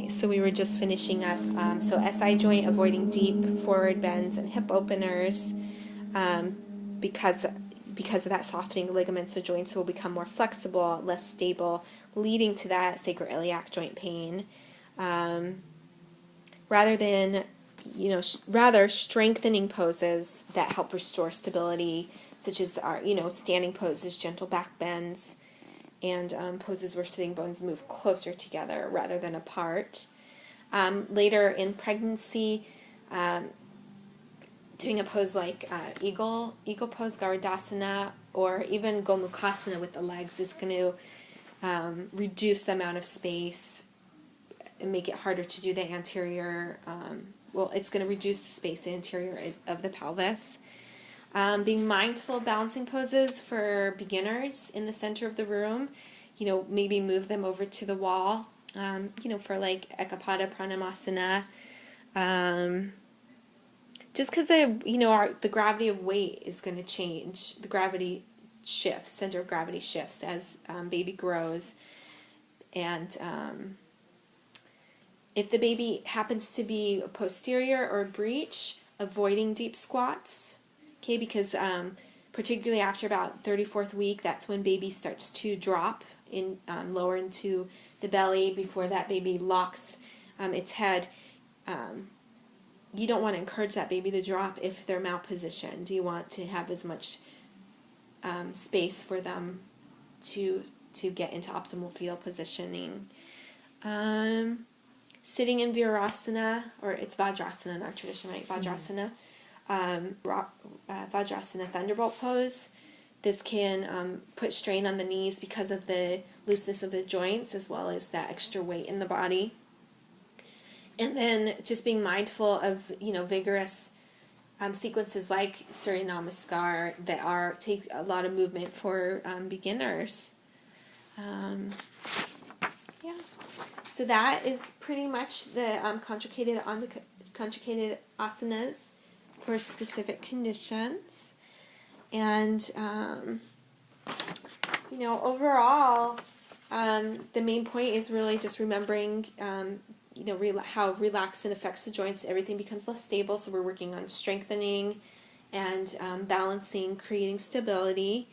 Okay, so we were just finishing up. So SI joint, avoiding deep forward bends and hip openers, because of that softening ligaments, the joints will become more flexible, less stable, leading to that sacroiliac joint pain. Rather strengthening poses that help restore stability, such as our standing poses, gentle back bends, and poses where sitting bones move closer together rather than apart. Later in pregnancy, doing a pose like eagle pose, Garudasana, or even Gomukhasana with the legs is going to reduce the amount of space and make it harder to do the anterior. It's going to reduce the space anterior of the pelvis. Being mindful of balancing poses for beginners in the center of the room, maybe move them over to the wall, for like Ekapada Pranamasana. Just because the gravity of weight is going to change, the gravity shifts, center of gravity shifts as baby grows, and if the baby happens to be posterior or breech, avoiding deep squats. Okay, because particularly after about 34th week, that's when baby starts to drop in lower into the belly before that baby locks its head. You don't want to encourage that baby to drop if they're malpositioned. You want to have as much space for them to get into optimal fetal positioning. Sitting in Virasana, or it's Vajrasana in our tradition, right? Vajrasana. Vajrasana thunderbolt pose. This can put strain on the knees because of the looseness of the joints as well as that extra weight in the body. And then just being mindful of vigorous sequences like Surya Namaskar that take a lot of movement for beginners. So that is pretty much the conjugated asanas for specific conditions. And, overall, the main point is really just remembering, how relaxin affects the joints. Everything becomes less stable, so we're working on strengthening and balancing, creating stability.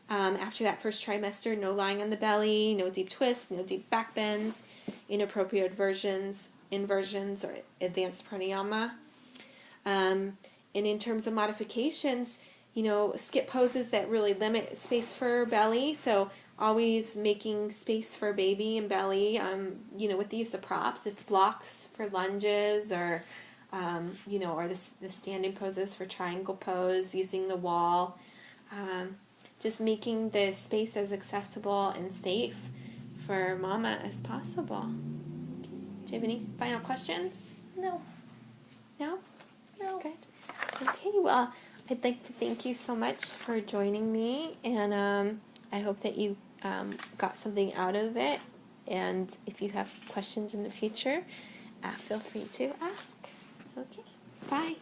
After that first trimester, no lying on the belly, no deep twists, no deep back bends, inappropriate inversions, or advanced pranayama. And in terms of modifications, skip poses that really limit space for belly. So always making space for baby and belly, with the use of props, if blocks for lunges, or the standing poses for triangle pose, using the wall. Just making the space as accessible and safe for mama as possible. Do you have any final questions? No. No? No. Good. Okay, well, I'd like to thank you so much for joining me, and I hope that you got something out of it. And if you have questions in the future, feel free to ask. Okay, bye.